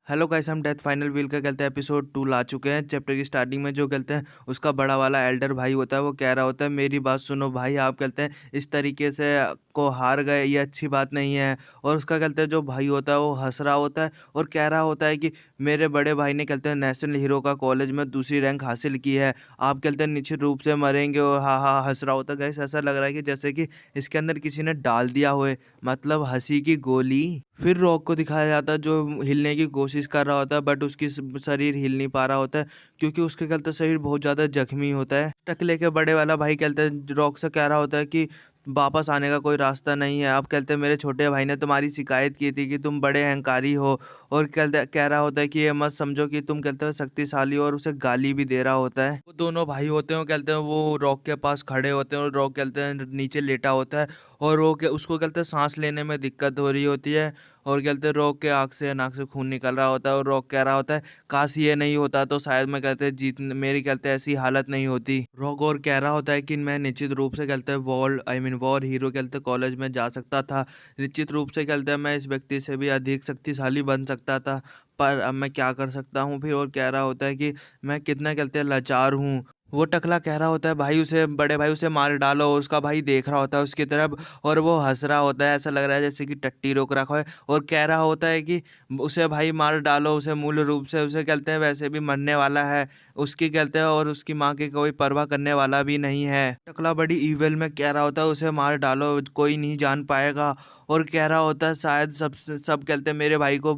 Hello guys, हम death final wheel का कहते हैं एपिसोड 2 ला चुके हैं। चैप्टर की स्टार्टिंग में जो कहते हैं उसका बड़ा वाला एल्डर भाई होता है, वो कह रहा होता है मेरी बात सुनो भाई, आप कहते हैं इस तरीके से को हार गए, ये अच्छी बात नहीं है। और उसका कहते हैं जो भाई होता है वो हंस रहा होता है और कह रहा होता है कि मेरे बड़े भाई ने कहते हैं नेशनल हीरो का कॉलेज में दूसरी रैंक हासिल की है, आप कहते हैं निश्चित रूप से मरेंगे। और हाँ हाँ हंस रहा होता है। गाइस ऐसा लग रहा है कि जैसे कि इसके अंदर किसी ने डाल दिया हो, मतलब हंसी की गोली। फिर रॉक को दिखाया जाता है जो हिलने की कोशिश कर रहा होता है, बट उसकी शरीर हिल नहीं पा रहा होता है क्योंकि उसके कहते शरीर बहुत ज़्यादा जख्मी होता है। टकले के बड़े वाला भाई कहते हैं रॉक से कह रहा होता है कि वापस आने का कोई रास्ता नहीं है। आप कहते हैं मेरे छोटे भाई ने तुम्हारी शिकायत की थी कि तुम बड़े अहंकारी हो। और कहते कह रहा होता है कि ये मत समझो कि तुम कहते हो शक्तिशाली हो, और उसे गाली भी दे रहा होता है। वो दोनों भाई होते हैं, वो कहते हैं वो रॉक के पास खड़े होते हैं और रॉक कहते हैं नीचे लेटा होता है। और वो उसको कहते हैं सांस लेने में दिक्कत हो रही होती है। और कहते हैं रॉक के आँख से नाक से खून निकल रहा होता है और रॉक कह रहा होता है काश ये नहीं होता तो शायद मैं कहते हैं जीत मेरी कहते हैं ऐसी हालत नहीं होती। रॉक और कह रहा होता है कि मैं निश्चित रूप से कहते हैं वॉर हीरो कहते हैं कॉलेज में जा सकता था। निश्चित रूप से कहते हैं मैं इस व्यक्ति से भी अधिक शक्तिशाली बन सकता था, पर अब मैं क्या कर सकता हूँ। फिर और कह रहा होता है कि मैं कितना कहते हैं लाचार हूँ। वो टकला कह रहा होता है भाई उसे, बड़े भाई उसे मार डालो। उसका भाई देख रहा होता है उसकी तरफ और वो हंस रहा होता है, ऐसा लग रहा है जैसे कि टट्टी रोक रखा है। और कह रहा होता है कि उसे भाई मार डालो, उसे मूल रूप से उसे कहते हैं वैसे भी मरने वाला है, उसकी कहते हैं और उसकी माँ की कोई परवाह करने वाला भी नहीं है। टकला बड़ी ईविल में कह रहा होता है उसे मार डालो, कोई नहीं जान पाएगा। और कह रहा होता है शायद सब कहते हैं मेरे भाई को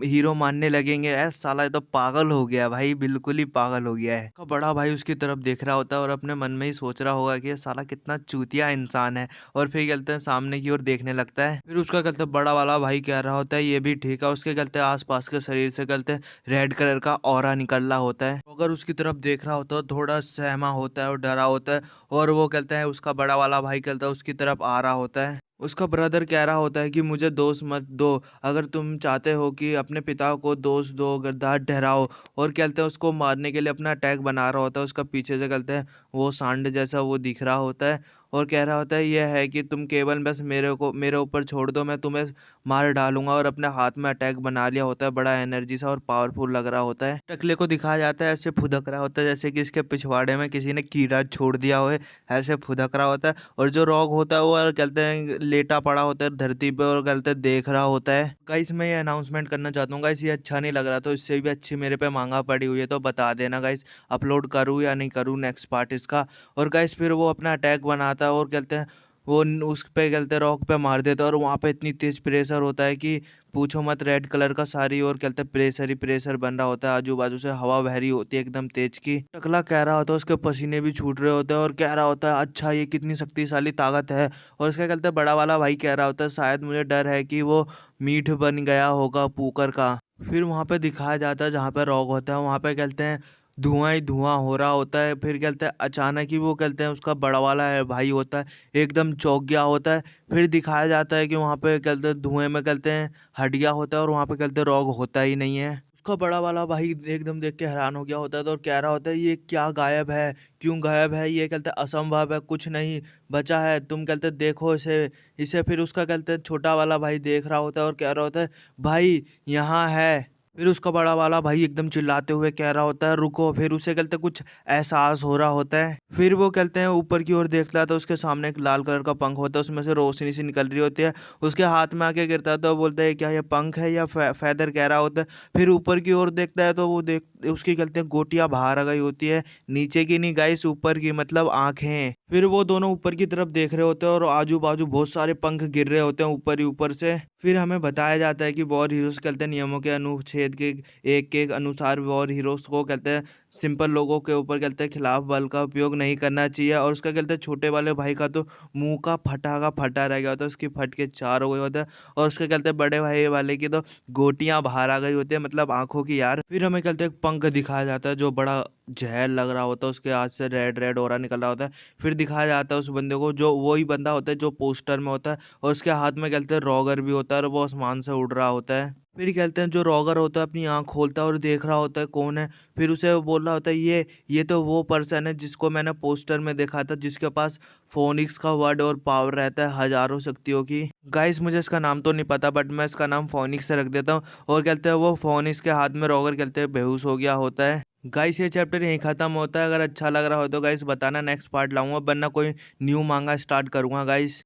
हीरो मानने लगेंगे। ऐसा साला ये तो पागल हो गया भाई, बिल्कुल ही पागल हो गया है। उसका बड़ा भाई उसकी तरफ देख रहा होता है और अपने मन में ही सोच रहा होगा कि ये साला कितना चूतिया इंसान है। और फिर कहते हैं सामने की ओर देखने लगता है। फिर उसका कहते हैं बड़ा वाला भाई कह रहा होता है ये भी ठीक है। उसके कहते हैं आसपास के शरीर से कहते हैं रेड कलर का ऑरा निकल रहा होता है। अगर उसकी तरफ देख रहा होता है थोड़ा सहमा होता है और डरा होता है। और वो कहते हैं उसका बड़ा वाला भाई कहता है उसकी तरफ आ रहा होता है। उसका ब्रदर कह रहा होता है कि मुझे दोष मत दो, अगर तुम चाहते हो कि अपने पिता को दोष दो, गद्दार ठहराओ। और कहते हैं उसको मारने के लिए अपना अटैक बना रहा होता है। उसका पीछे से कहते हैं वो सांड जैसा वो दिख रहा होता है। और कह रहा होता है यह है कि तुम केवल बस मेरे ऊपर छोड़ दो, मैं तुम्हें मार डालूंगा। और अपने हाथ में अटैक बना लिया होता है, बड़ा एनर्जी सा और पावरफुल लग रहा होता है। टकले को दिखाया जाता है ऐसे फुदक रहा होता है जैसे कि इसके पिछवाड़े में किसी ने कीड़ा छोड़ दिया हो, ऐसे फुदक रहा होता है। और जो रॉक होता है वो कहते हैं लेटा पड़ा होता है धरती पे और कहते हैं देख रहा होता है। गाइस मैं ये अनाउंसमेंट करना चाहता हूँ गाइस, ये अच्छा नहीं लग रहा तो इससे भी अच्छी मेरे पे मांगा पड़ी हुई है तो बता देना गाइस, अपलोड करूँ या नहीं करूँ नेक्स्ट पार्ट इसका। और गाइस फिर वो अपना अटैक बनाता है और कहते हैं वो उस पे कहते हैं रॉक पे मार देता है। और वहाँ पे इतनी तेज प्रेशर होता है कि पूछो मत, रेड कलर का सारी और कहते हैं प्रेशर ही प्रेशर बन रहा होता है, आजू बाजू से हवा बह रही होती है एकदम तेज की। टकला कह रहा होता है उसके पसीने भी छूट रहे होते हैं और कह रहा होता है अच्छा ये कितनी शक्तिशाली ताकत है। और उसका कहते हैं बड़ा वाला भाई कह रहा होता है शायद मुझे डर है कि वो मीठ बन गया होगा पूकर का। फिर वहाँ पे दिखाया जाता है जहाँ पे रॉक होता है वहाँ पे कहते हैं धुआं ही धुआं हो रहा होता है। फिर कहते हैं अचानक ही वो कहते हैं उसका बड़ा वाला है भाई होता है एकदम चौंक गया होता है। फिर दिखाया जाता है कि वहाँ पे कहते हैं धुएं में कहते हैं हट गया होता है और वहाँ पे कहते हैं रॉक होता ही नहीं है। उसका बड़ा वाला भाई एकदम देख के हैरान हो गया होता है तो और कह रहा होता है ये क्या गायब है, क्यों गायब है, ये कहते हैं असंभव है, कुछ नहीं बचा है, तुम कहते हैं देखो इसे इसे। फिर उसका कहते हैं छोटा वाला भाई देख रहा होता है और कह रहा होता है भाई यहाँ है। फिर उसका बड़ा वाला भाई एकदम चिल्लाते हुए कह रहा होता है रुको। फिर उसे कहते कुछ एहसास हो रहा होता है। फिर वो कहते हैं ऊपर की ओर देखता है तो उसके सामने एक लाल कलर का पंख होता है, उसमें से रोशनी सी निकल रही होती है। उसके हाथ में आके गिरता है तो वो बोलता है क्या ये पंख है या फैदर कह रहा होता है। फिर ऊपर की ओर देखता है तो वो देख उसकी कहते हैं गोटियां बाहर आ गई होती है, नीचे की नहीं गाइस ऊपर की, मतलब आंखें। फिर वो दोनों ऊपर की तरफ देख रहे होते हैं और आजू बाजू बहुत सारे पंख गिर रहे होते हैं ऊपर ही ऊपर से। फिर हमें बताया जाता है कि वॉर हीरोज कहते हैं नियमों के अनुच्छेद के एक के अनुसार वॉर हीरोज को कहते हैं सिंपल लोगों के ऊपर कहते हैं खिलाफ बल का उपयोग नहीं करना चाहिए। और उसका कहते हैं छोटे वाले भाई का तो मुंह का फटा रह गया होता है, उसकी फट के चार हो गए होते हैं। और उसके कहते हैं बड़े भाई वाले की तो गोटियां बाहर आ गई होती है, मतलब आंखों की यार। फिर हमें कहते हैं पंख दिखाया जाता है जो बड़ा जहर लग रहा होता है, उसके हाथ से रेड रेड ओरा निकल रहा होता है। फिर दिखाया जाता है उस बंदे को जो वही बंदा होता है जो पोस्टर में होता है और उसके हाथ में कहते हैं रॉगर भी होता है और वो आसमान से उड़ रहा होता है। फिर कहते हैं जो रॉगर होता है अपनी आँख खोलता है और देख रहा होता है कौन है। फिर उसे वो बोल रहा होता है ये तो वो पर्सन है जिसको मैंने पोस्टर में देखा था, जिसके पास फोनिक्स का वर्ड और पावर रहता है हज़ारों शक्तियों की। गाइस मुझे इसका नाम तो नहीं पता, बट मैं इसका नाम फोनिक्स से रख देता हूँ। और कहते हैं वो फोनिक्स के हाथ में रॉगर कहते हैं बेहोश हो गया होता है। गाइस ये चैप्टर यहीं खत्म होता है। अगर अच्छा लग रहा हो तो गाइस बताना, नेक्स्ट पार्ट लाऊंगा, वरना कोई न्यू मांगा स्टार्ट करूंगा गाइस।